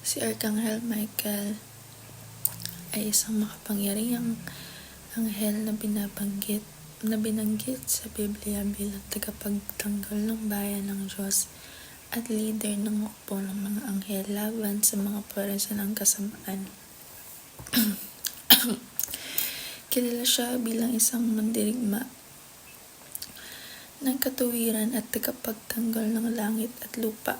Si Arkanghel Michael ay isang makapangyarihang anghel na binanggit sa Biblia bilang tagapagtanggol ng bayan ng Diyos at leader ng hukbo ng mga anghel laban sa mga puwersa ng kasamaan. Kilala siya bilang isang mandirigma ng katuwiran at tagapagtanggol ng langit at lupa.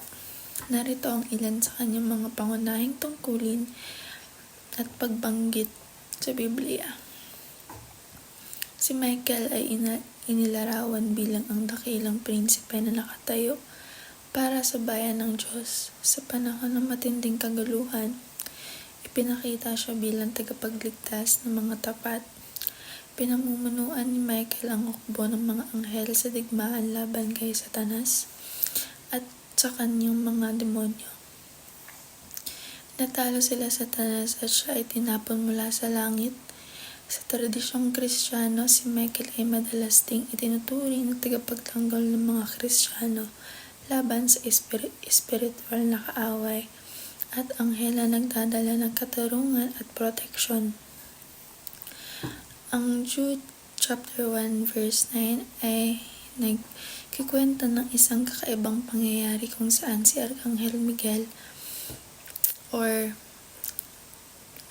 Narito ang ilan sa kanyang mga pangunahing tungkulin at pagbanggit sa Biblia. Si Michael ay inilarawan bilang ang dakilang prinsipe na nakatayo para sa bayan ng Diyos sa panahon ng matinding kaguluhan. Ipinakita siya bilang tagapagligtas ng mga tapat. Pinamumunuan ni Michael ang hukbo ng mga anghel sa digmaan laban kay Satanas at sa kanyang mga demonyo. Natalo sila sa Satanas at siya ay tinapon mula sa langit. Sa tradisyong Kristiyano, si Michael ay madalas ding itinuturing na tagapagtanggol ng mga Kristiyano laban sa espiritual na kaaway at anghel na nagdadala ng katarungan at proteksyon. Ang Jude chapter 1 verse 9 ay nagkikwento ng isang kakaibang pangyayari kung saan si Arkanghel Miguel or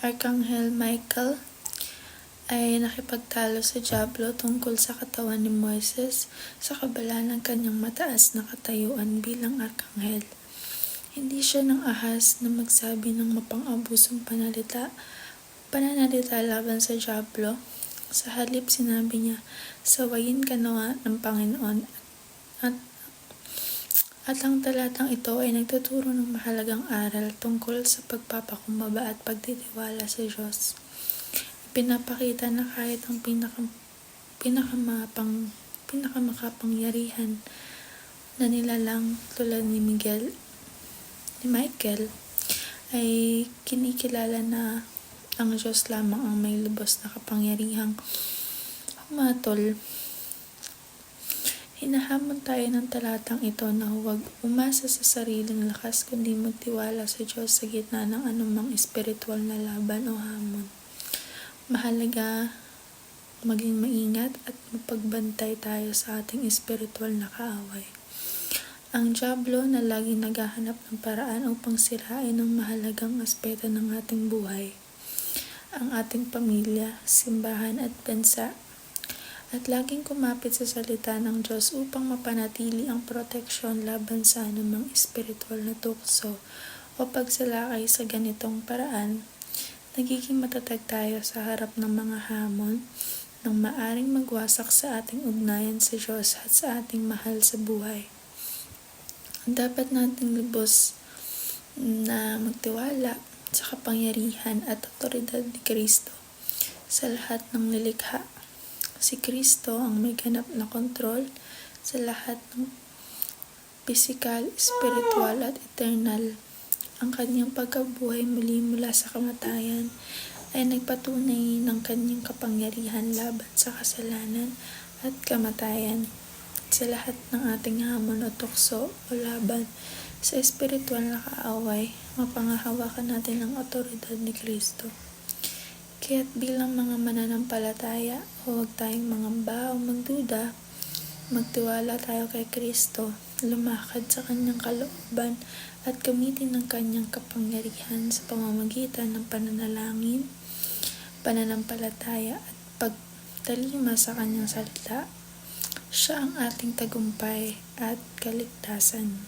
Arkanghel Michael ay nakipagtalo sa Diablo tungkol sa katawan ni Moises sa kabila ng kanyang mataas na katayuan bilang Arkanghel. Hindi siya nang ahas na magsabi ng mapang-abusong pananalita laban sa Diablo. Sa halip sinabi niya, sawayin ka nawa ng Panginoon at ang talatang ito ay nagtuturo ng mahalagang aral tungkol sa pagpapakumbaba at pagtitiwala sa Diyos. Pinapakita na kahit ang pinakamakapangyarihan na nilalang tulad ni Michael ay kinikilala na ang Diyos lamang ang may lubos na kapangyarihang humatol. Hinahamon tayo ng talatang ito na huwag umasa sa sariling lakas kundi magtiwala sa Diyos sa gitna ng anumang espiritual na laban o hamon. Mahalaga maging maingat at mapagbantay tayo sa ating espiritual na kaaway. Ang Diablo na laging naghahanap ng paraan upang sirain ang mahalagang aspeto ng ating buhay, ang ating pamilya, simbahan at bansa, at laging kumapit sa salita ng Diyos upang mapanatili ang proteksyon laban sa anumang espiritual na tukso o pagsalakay sa ganitong paraan. Nagiging matatag tayo sa harap ng mga hamon nang maaring magwasak sa ating ugnayan sa Diyos at sa ating mahal sa buhay. Dapat nating lubos na magtiwala sa kapangyarihan at otoridad ni Kristo sa lahat ng nilikha. Si Kristo ang may ganap na kontrol sa lahat ng pisikal, spiritual at eternal. Ang kanyang pagkabuhay muli mula sa kamatayan ay nagpatunay ng kanyang kapangyarihan laban sa kasalanan at kamatayan. Sa lahat ng ating hamon o tukso o laban sa espiritual na kaaway, mapangahawakan natin ang otoridad ni Kristo. Kaya't bilang mga mananampalataya, huwag tayong mangamba o magduda, magtiwala tayo kay Kristo, lumakad sa kanyang kalooban at gamitin ng kanyang kapangyarihan sa pamamagitan ng pananalangin, pananampalataya at pagtalima sa kanyang salita. Siya ang ating tagumpay at kaligtasan.